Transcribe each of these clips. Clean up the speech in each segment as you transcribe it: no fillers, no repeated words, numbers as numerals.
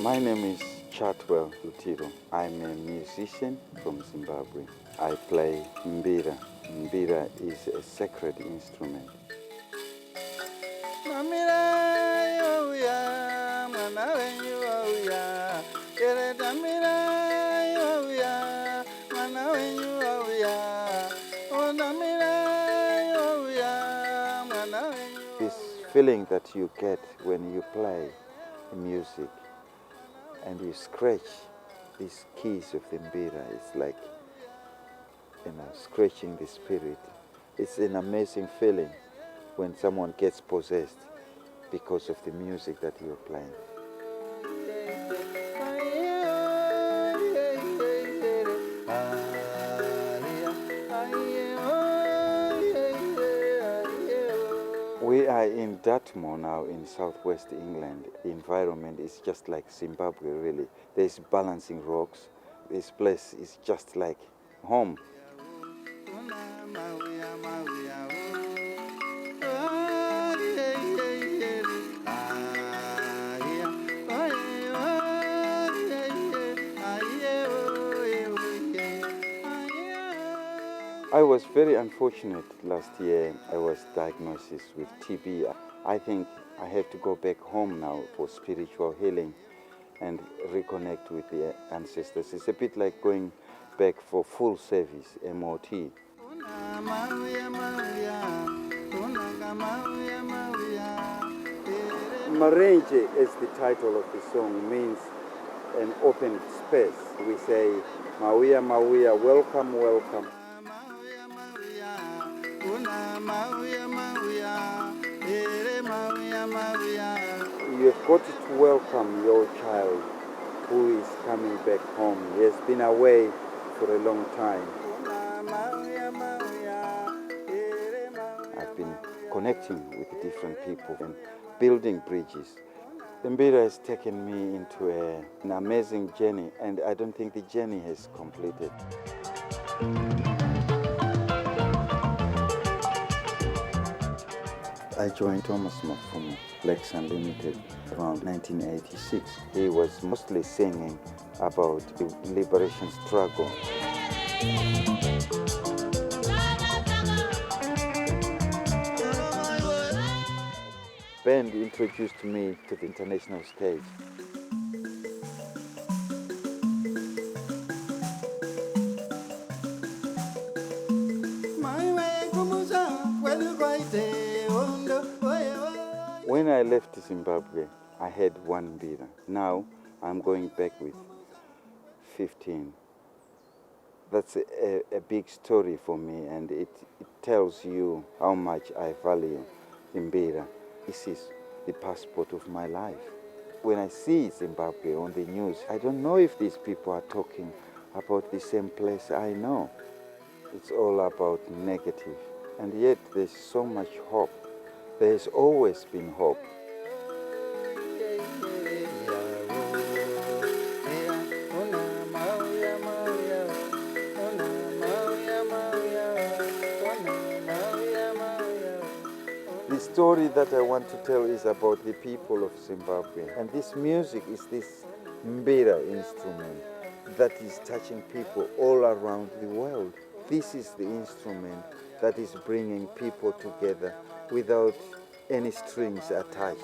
My name is Chartwell Dutiro. I'm a musician from Zimbabwe. I play mbira. Mbira is a sacred instrument. This feeling that you get when you play music and you scratch these keys of the mbira, it's like, scratching the spirit. It's an amazing feeling when someone gets possessed because of the music that you're playing. We are in Dartmoor now in southwest England. The environment is just like Zimbabwe, really. There's balancing rocks. This place is just like home. I was very unfortunate last year. I was diagnosed with TB. I think I have to go back home now for spiritual healing and reconnect with the ancestors. It's a bit like going back for full service, MOT. Marenje, as the title of the song, means an open space. We say, Mawia, Mawia, welcome, welcome. You have got to welcome your child who is coming back home. He has been away for a long time. I've been connecting with different people and building bridges. The mbira has taken me into an amazing journey, and I don't think the journey has completed. I joined Thomas Mafumo, Blacks Unlimited, around 1986. He was mostly singing about the liberation struggle. Band introduced me to the international stage. When I left Zimbabwe, I had one mbira. Now I'm going back with 15. That's a big story for me, and it tells you how much I value the mbira. This is the passport of my life. When I see Zimbabwe on the news, I don't know if these people are talking about the same place I know. It's all about negative, and yet there's so much hope. There's always been hope. The story that I want to tell is about the people of Zimbabwe. And this music is this mbira instrument that is touching people all around the world. This is the instrument that is bringing people together without any strings attached.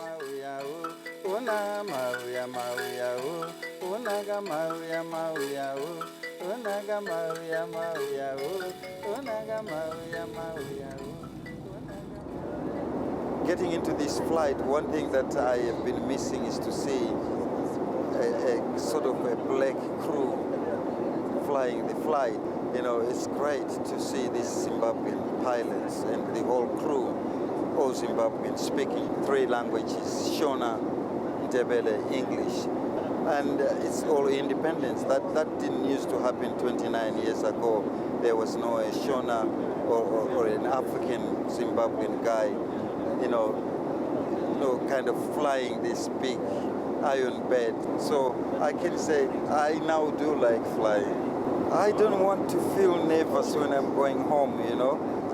Getting into this flight, one thing that I have been missing is to see a sort of a black crew flying the flight. It's great to see these Zimbabwean pilots and the whole crew, all Zimbabweans, speaking 3 languages, Shona, Ndebele, English. And it's all independence. That didn't used to happen 29 years ago. There was no Shona or an African Zimbabwean guy, kind of flying this big iron bed. So I can say I now do like flying. I don't want to feel nervous when I'm going home,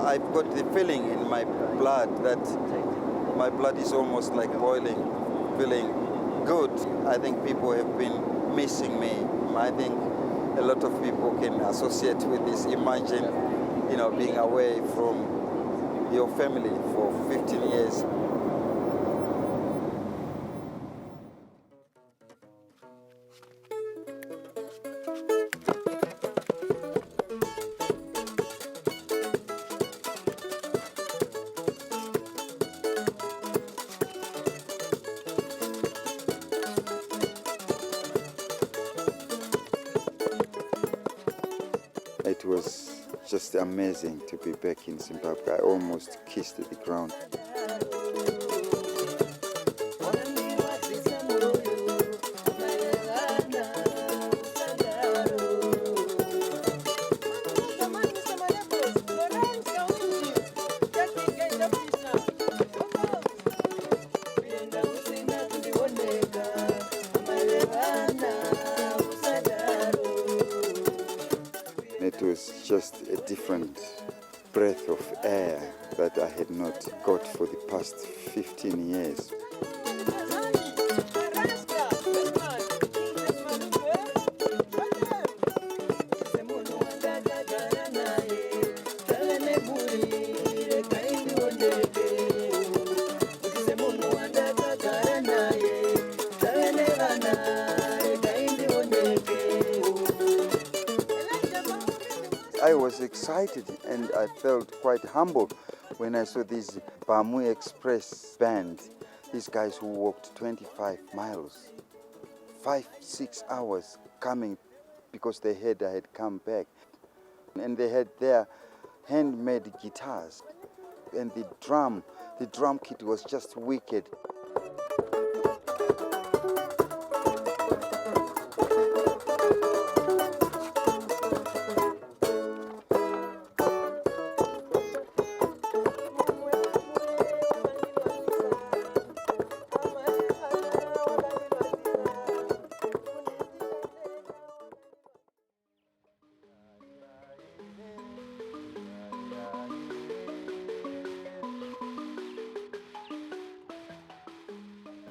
I've got the feeling in my blood that my blood is almost like boiling, feeling good. I think people have been missing me. I think a lot of people can associate with this. Imagine, being away from your family for 15 years. It was just amazing to be back in Zimbabwe. I almost kissed the ground. It was just a different breath of air that I had not got for the past 15 years. I was excited and I felt quite humble when I saw this Vevhu Express band. These guys who walked 25 miles, 5-6 hours coming because they heard I had come back. And they had their handmade guitars and the drum kit was just wicked.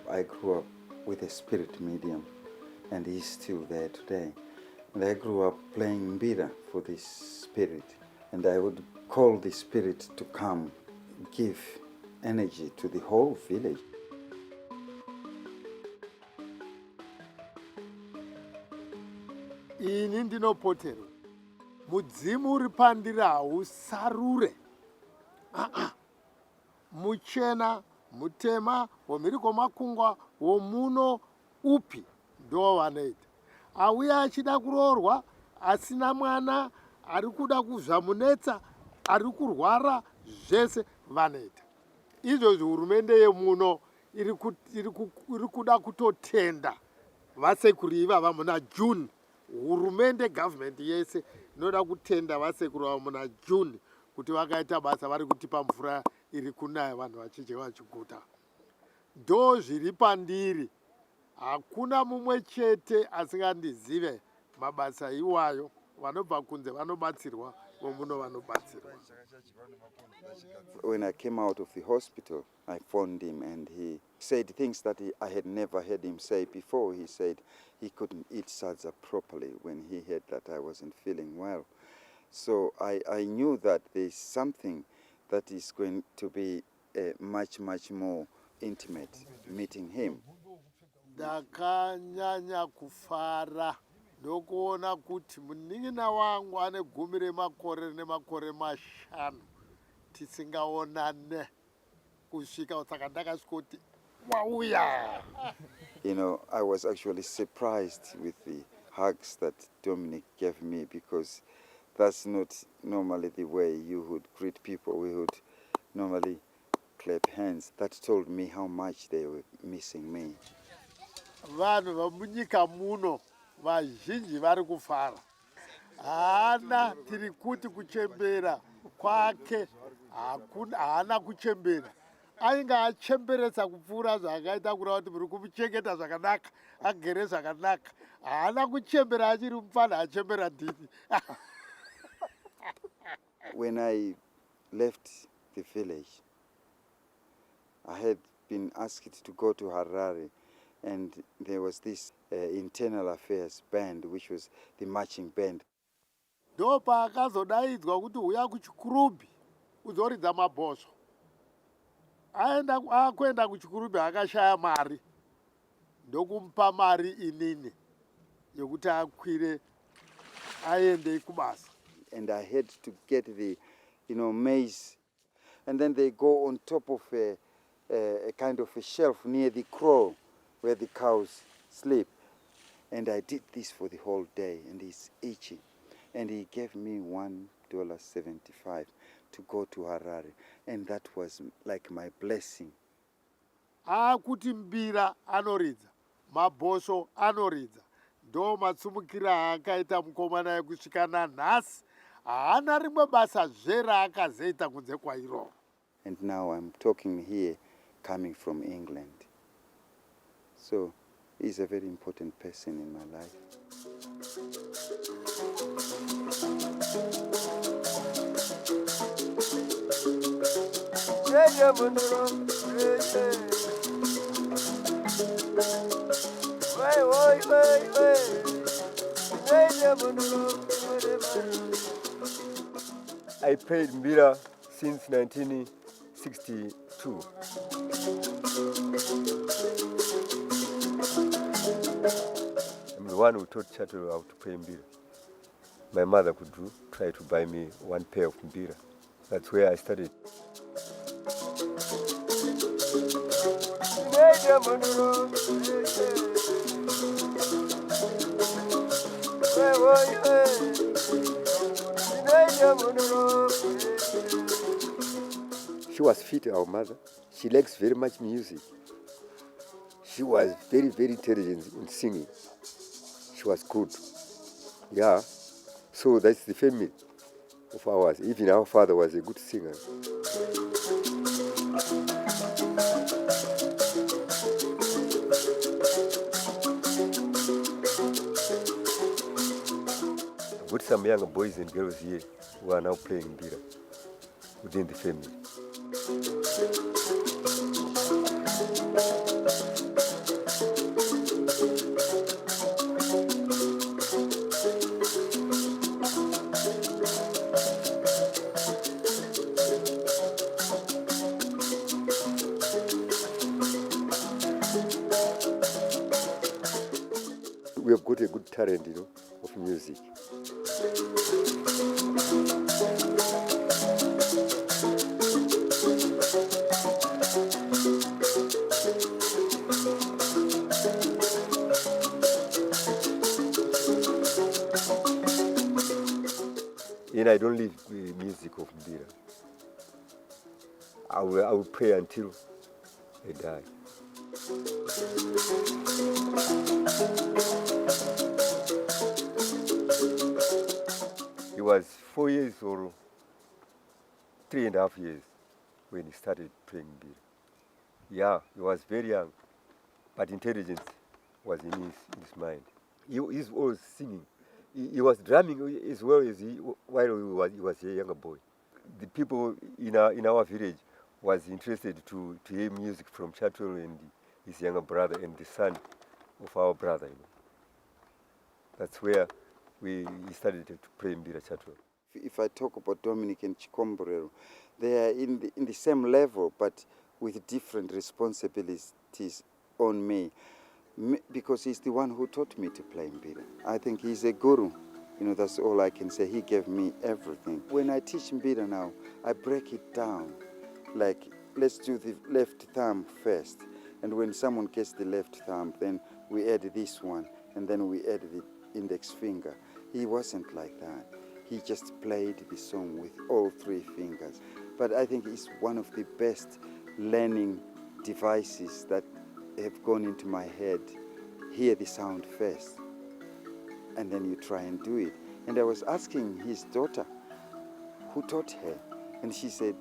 I grew up with a spirit medium, and he's still there today. And I grew up playing mbira for this spirit, and I would call the spirit to come, give energy to the whole village. Ini ndinopotero mudzimu uri pandiri hausarure muchena mutema womhiri kwomakungwa womuno upi ndo vanoita auya achida kuroorwa asina mwana ari kuda kuzvamunetsa ari kurwara zvese vanoita izvozvi hurumende yemuno iri kuda kutotenda vasekuru ivava muna June. Hurumende government yese inoda kutenda vasekuru vava muna June kuti vakaita basa vari kutipa mvura iri kunaya vanhu vachije vachiguta. Ndo zviri pandiri, hakuna mumwe chete asingandizive mabasa iwayo. Vanobva kunze vanobatsirwa, vomuno vanobatsirwa. When I came out of the hospital, I phoned him and he said things that I had never heard him say before. He said he couldn't eat sadza properly when he heard that I wasn't feeling well. So I knew that there's something that is going to be much more intimate meeting him. Ndakanyanya kufara ndokuona kuti munin'ina wangu ane gumi remakore nemakore mashanu tisingaonane kusvika saka ndakasvika kuti wauya. You know, I was actually surprised with the hugs that Dominic gave me, because that's not normally the way you would greet people. We would normally clap hands. That told me how much they were missing me. Vanhu vamunyika muno vazhinji vari kufara. Haana tiri kuti kuchembera kwake haana kuchembera. Ainge achemberedza kupfuura zvakaita kureva kuti muri kumuchengeta zvakanaka, agere zvakanaka. Haana kuchembera achiri mufana, achembera ndini. When I left the village, I had been asked to go to Harare And there was this internal affairs band, which was the marching band. ndo paakazodaidzwa kuti uya kuchikurubhi uzoridza mabhosvo. Akuenda kuchikurubhi akashaya mari, ndokumupa mari inini yokuti akwire aende kubasa. And I had to get the, maize, and then they go on top of a kind of a shelf near the crow where the cows sleep. And I did this for the whole day, and it's itching. And he gave me $1.75 to go to Harare, and that was like my blessing. Akuti mbira anoridza, mabhosvo anoridza, ndo matsumukira akaita mukomana yekusvikana nhasi. Haana rimwe basa zvera akazoita kunze kwairo. And now I'm talking here, coming from England. So he's a very important person in my life. I played mbira since 1962. I'm the one who taught Chartwell how to play mbira. My mother could try to buy me one pair of mbira. That's where I started. She was fit, our mother. She likes very much music. She was very, very intelligent in singing. She was good. Yeah. So that's the family of ours. Even our father was a good singer. I've got some young boys and girls here who are now playing mbira within the family. We have got a good talent, of music. And I don't leave the music of mbira. I will pray until I die. He was 4 years or 3.5 years when he started playing mbira. Yeah, he was very young, but intelligence was in his mind. He was always singing. He was drumming as well as while he was a younger boy. The people in our village was interested to hear music from Chartwell and his younger brother and the son of our brother. That's where we started to play mbira Chartwell. If I talk about Dominic and Chikomborero, they are in the same level, but with different responsibilities on me, because he's the one who taught me to play mbira. I think he's a guru. That's all I can say. He gave me everything. When I teach mbira now, I break it down. Like, let's do the left thumb first. And when someone gets the left thumb, then we add this one, and then we add the index finger. He wasn't like that. He just played the song with all three fingers. But I think it's one of the best learning devices that have gone into my head. Hear the sound first, and then you try and do it. And I was asking his daughter, who taught her? And she said,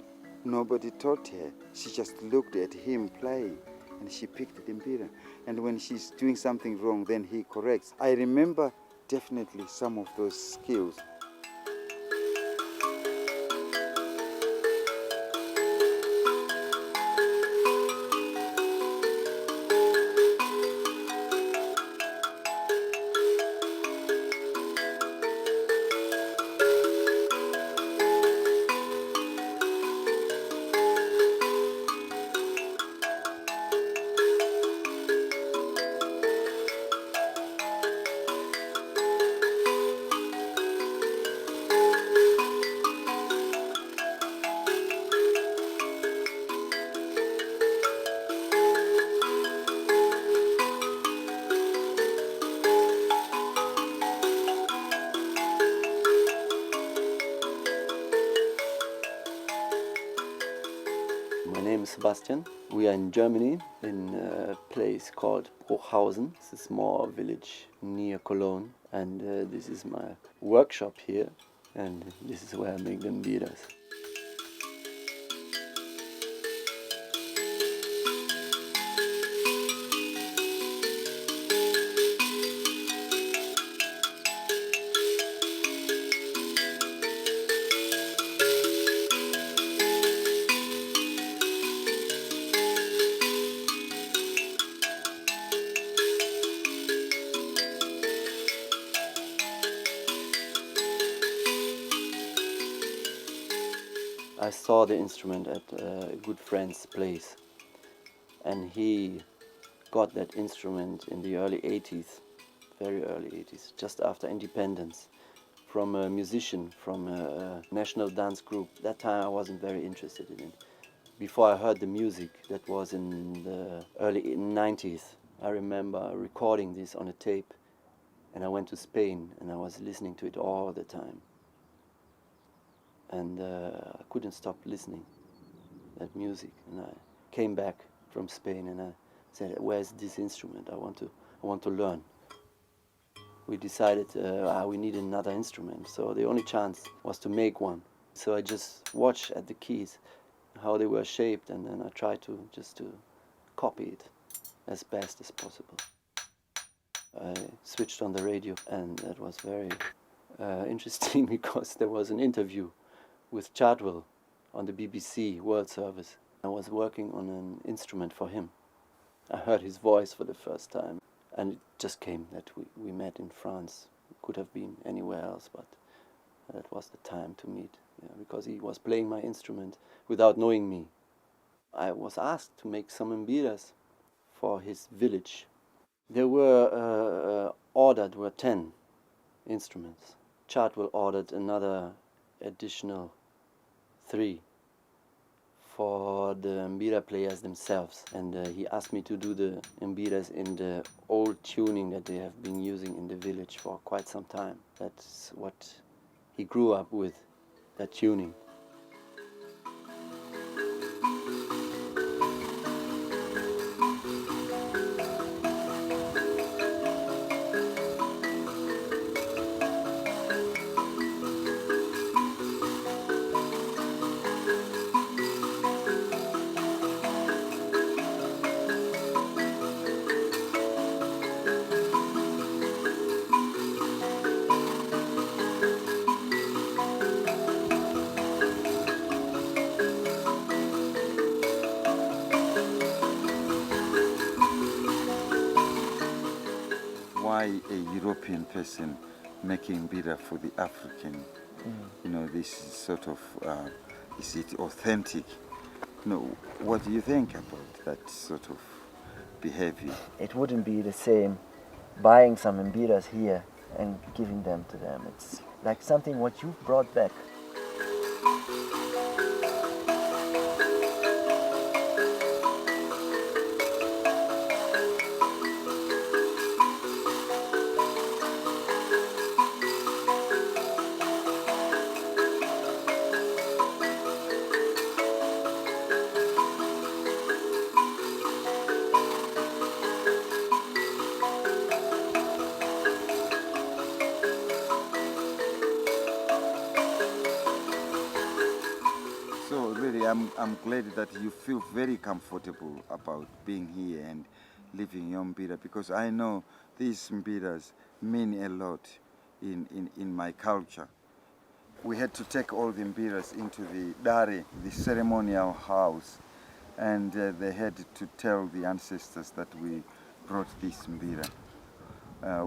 nobody taught her. She just looked at him playing, and she picked the mbira. And when she's doing something wrong, then he corrects. I remember definitely some of those skills. My name is Sebastian. We are in Germany, in a place called Bruchhausen. It's a small village near Cologne. And this is my workshop here. And this is where I make the mbiras. I saw the instrument at a good friend's place, and he got that instrument in the early 80s, very early 80s, just after independence, from a musician from a national dance group. That time I wasn't very interested in it. Before I heard the music, that was in the early 90s, I remember recording this on a tape, and I went to Spain and I was listening to it all the time. And I couldn't stop listening that music. And I came back from Spain and I said, "Where's this instrument? I want to learn." We decided we need another instrument, so the only chance was to make one. So I just watched at the keys how they were shaped, and then I tried to copy it as best as possible. I switched on the radio, and that was very interesting because there was an interview with Chartwell on the BBC World Service. I was working on an instrument for him. I heard his voice for the first time, and it just came that we met in France. It could have been anywhere else, but that was the time to meet, because he was playing my instrument without knowing me. I was asked to make some mbiras for his village. There were ordered 10 instruments. Chartwell ordered another additional 3 for the mbira players themselves, and he asked me to do the mbiras in the old tuning that they have been using in the village for quite some time. That's what he grew up with, that tuning. Why a European person making mbira for the African? This is sort of, is it authentic? What do you think about that sort of behavior? It wouldn't be the same buying some mbiras here and giving them to them. It's like something what you've brought back. So really, I'm glad that you feel very comfortable about being here and living your mbira, because I know these mbiras mean a lot in my culture. We had to take all the mbiras into the Dari, the ceremonial house, and they had to tell the ancestors that we brought this mbira.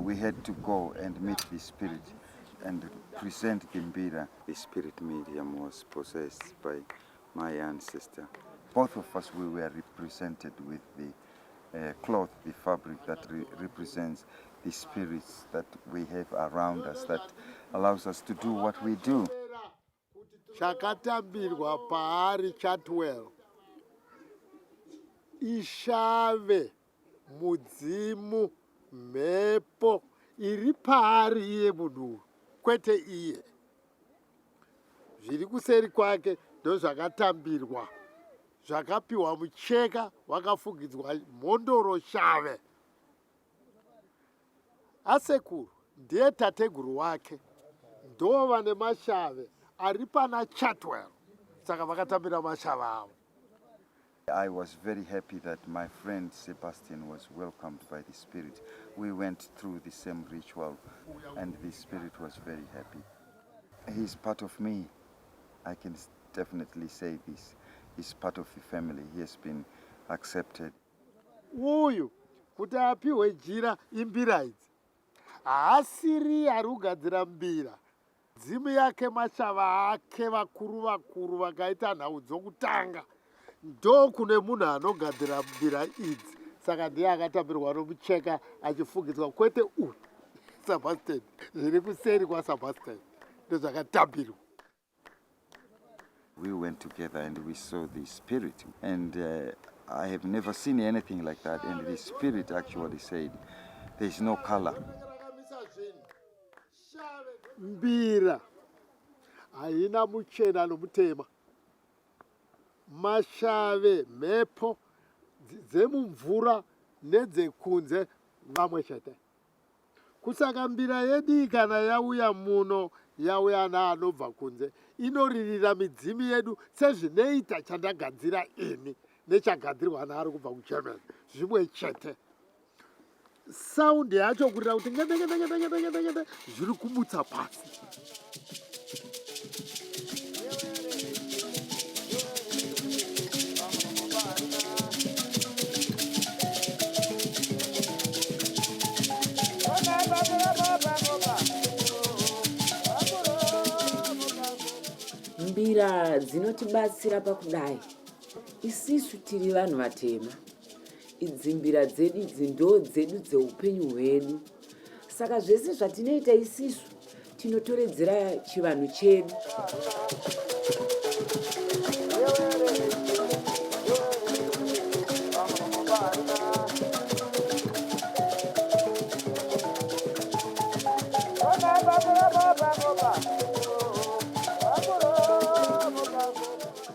We had to go and meet the spirit and present the mbira. The spirit medium was possessed by my ancestor. Both of us, we were represented with the cloth, the fabric that represents the spirits that we have around us, that allows us to do what we do. Chakatambirwa paari Chartwell ishave mudzimu mhepo iri paari iye munhu, kwete iye. Zviri kuseri kwake ndo zvakatambirwa zvakapiwa mucheka wakafukidzwa mhondoro shave. Asekuru ndiye tateguru wake, ndo vane mashave ari pana Chartwell, saka vakatambira mashave avo. I was very happy that my friend Sebastian was welcomed by the Spirit. We went through the same ritual and the Spirit was very happy. He's part of me. I can definitely say this. He's part of the family. He has been accepted. Uyu kuti apiwe jira imbira idzi haasiri ari kugadzira mbira. Dzimu yake mashava ake vakuru vakuru vakaita nhau dzokutanga ndo kune munhu anogadzira mbira idzi, saka ndiye akatambirwa nomucheka achifukidzwa, kwete uyu Sebastian, zviri kuseri kwaSebastian ndezvakatambirwa. We went together and we saw the Spirit, and I have never seen anything like that, and the Spirit actually said there's no color. Mbira haina muchena nomutema. Mashave mhepo dzemumvura nedzekunze mamwe chete. Kusaka mbira yedu kana yauya muno yauya naanobva kunze inoririra midzimu yedu sezvinoita chandagadzira ini nechagadzirwa naari kubva kuGermany, zvimwe chete. Saundi yacho kurira kuti ngedegedegedegedegede zviri kumutsa pasi. Mbira dzinotibatsira pakudai. Isisu tiri vanhu vatema. Idzi mbira dzedu idzi ndo dzedu dzeupenyu hwedu. Saka zvese zvatinoita isisu tinotoredzera chivanhu chedu.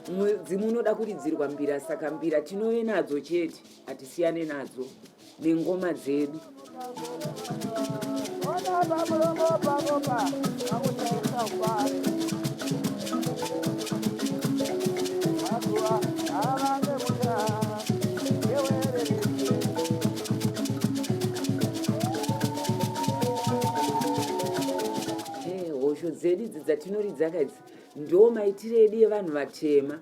Mudzimu unoda kuridzirwa mbira, saka mbira tinove nadzo chete, hatisiyane nadzo nengoma dzedu. Hosho dzedu idzi dzatinoridza idzi ndo maitiro edu evanhu vatema.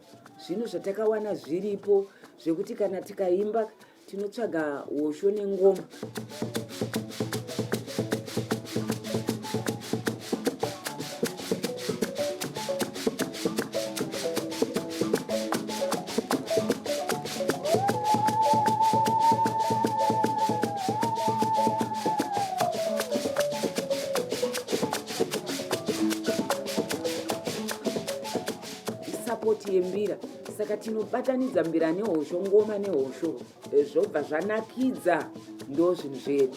Zvino zvatakawana zviripo zvekuti kana tikaimba tinotsvaga hosho nengoma. Sapoti yembira, saka tinobatanidza mbira nehosho, ngoma nehosho, zvobva zvanakidza, ndo zvinhu zvedu.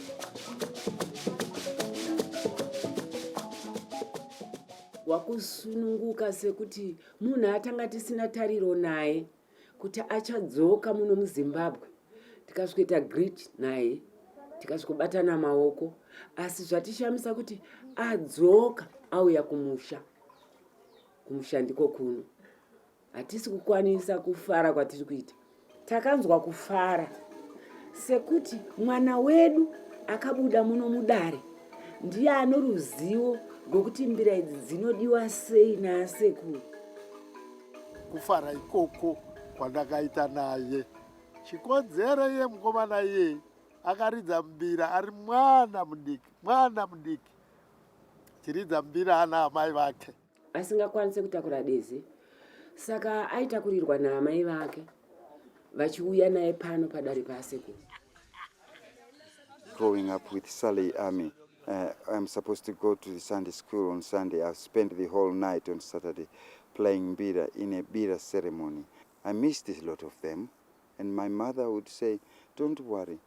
Wakusununguka sekuti munhu atanga tisina tariro naye kuti achadzoka muno muZimbabwe, tikasvika greet naye, tikasvikobatana maoko, asi zvatishamisa kuti adzoka auya kumusha ndiko kuno. Hatisi kukwanisa kufara kwatiri kuita. Takanzwa kufara sekuti mwana wedu akabuda muno mudare, ndiye ano ruzivo rwokuti mbira idzi dzinodiwa sei naasekuru. Kufara ikoko kwandakaita naye, chikodzero iye mukomana iye akaridza mbira ari mwana mudiki, chiridza mbira ana amai vake asingakwanise kutakura deze. Saka aitakurirwa naamai vake vachiuya naye pano padare paasekuru. Growing up with Sally Army, I'm supposed to go to the Sunday school on Sunday. I've spent the whole night on Saturday playing mbira in a mbira ceremony. I missed a lot of them, and my mother would say, "Don't worry,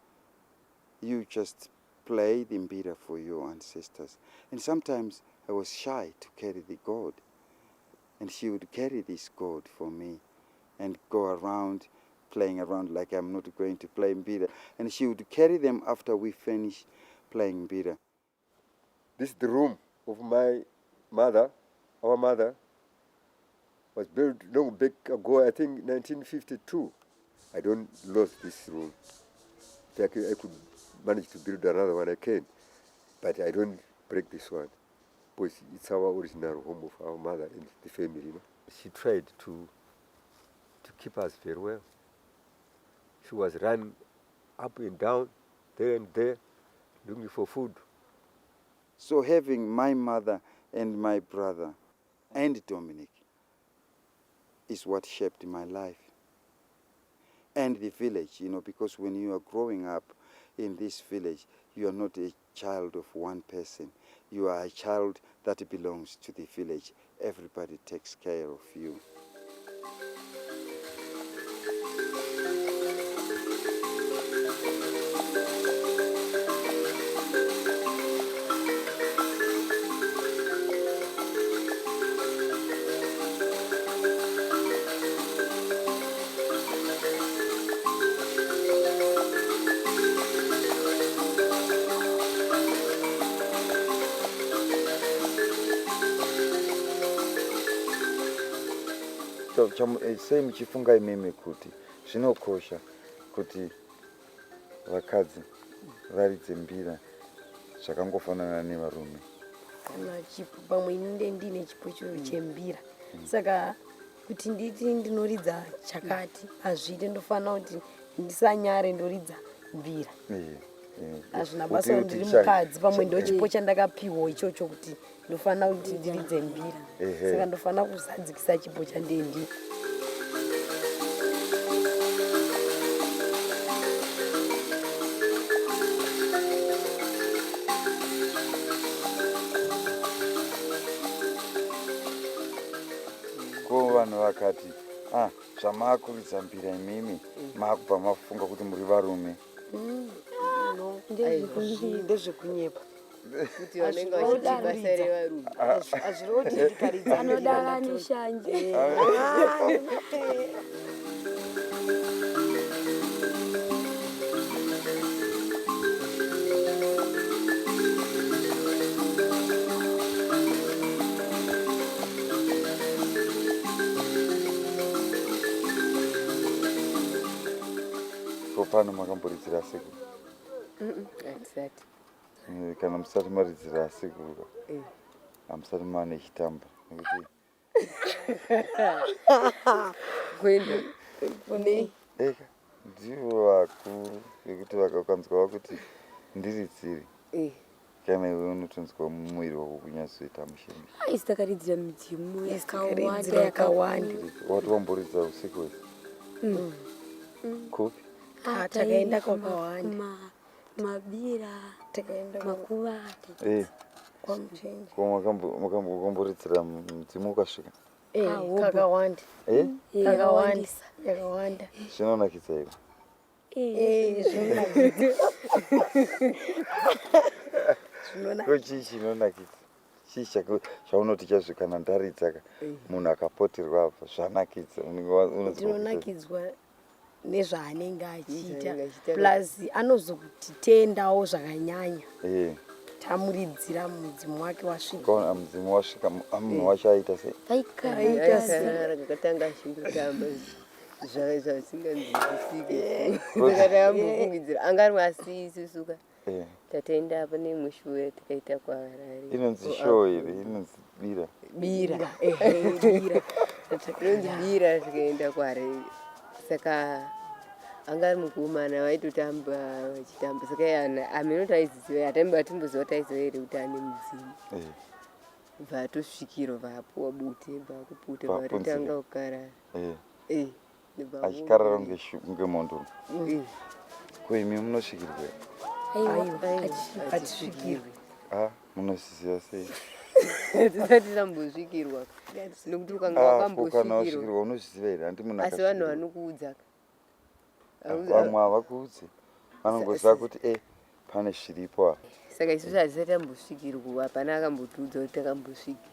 you just play the mbira for your ancestors." And sometimes I was shy to carry the gourd, and she would carry this gourd for me and go around, playing around like I'm not going to play mbira. And she would carry them after we finish playing mbira. This is the room of my mother. Our mother was built long back ago, I think 1952. I don't lose this room. I could manage to build another one again, but I don't break this one, because it's our original home of our mother and the family. You know? She tried to keep us very well. She was running up and down, there and there, looking for food. So having my mother and my brother and Dominic is what shaped my life. And the village, because when you are growing up in this village, you are not a child of one person. You are a child that belongs to the village. Everybody takes care of you. Sei muchifunga imimi kuti zvinokosha kuti vakadzi varidze mbira zvakangofanana nevarume. Kana chipo pamwe ndine chipo chembira. Saka kuti nditi ndinoridza chakati azvite ndofanira kuti ndisanyare ndoridza mbira. Azvina basa kuti ndiri mukadzi pamwe ndo chipo chandakapiwa ichocho kuti ndofanira kuti ndiridze mbira. Saka ndofanira kuzadzikisa chipo chandendi. Vanhu vakati zvamaakuridza mbira imimi maakubva mafunga kuti muri varume. Ndezvekunyepa kuti vanenge vachiti basa revarume azviroti ndikaridza anodara nishanje. Pano makamboridzira sekuru? Hatisati. Kana musati maridzira sekuru hamusati mane chitamba nekuti kwenda kune ndivo vakuru vekuti vakakanzwawo kuti ndiridzire kana iwe unotonzwa mumwiri wako kunyatsoita musheni. Isitakaridza midzimu yakawanda. Wati wamboridza usiku wese? Kupi? Takaenda kwakawanda. Mabira, makuvati. Makamboritsira mudzimu ukasvika? Kakawanda. Yakawanda. Zvinonakidza here? Ko chii chinonakidza? Chii chaunoti chazvo kana ndaridza munhu akapoterwa apa zvanakidza? Ndinonakidzwa nezvaanenge achiita plus anozotitendawo zvakanyanya. Tamuridzira mudzimu wake wasvika. Mudzimu wasvika munhu wacho aita sei? Aita sei? Akatanga achindotamba zvasinganzwisisike. Ndakatambofungidza angari asisuka. Tataenda apa nemushuwe tikaita kwaRarare. Inonzi show here, inonzi bira. Bira. Inonzi bira tikaenda kwaRarare. Saka angari mukomana vaitotamba vachitamba saka aminoti aiziziva hatimboziva taiziva here kuti ane mudzimu. Vatosvikiro vapuwa bute vakuputa vatotanga kukarara. Achikarara ngemondo. Koimi munosvikirwe? Hatisvikirwe. Munozviziva sei? Tisati tambosvikirwa nokuti ukanga wakambosvikirwa unozviziva here? Asi vanhu vanokuudza vamwe havakuudzi vanongoziva kuti pane zviripo. Saka isusu hatisati tambosvikirwa hapana akambotiudza kuti takambosvikirwa.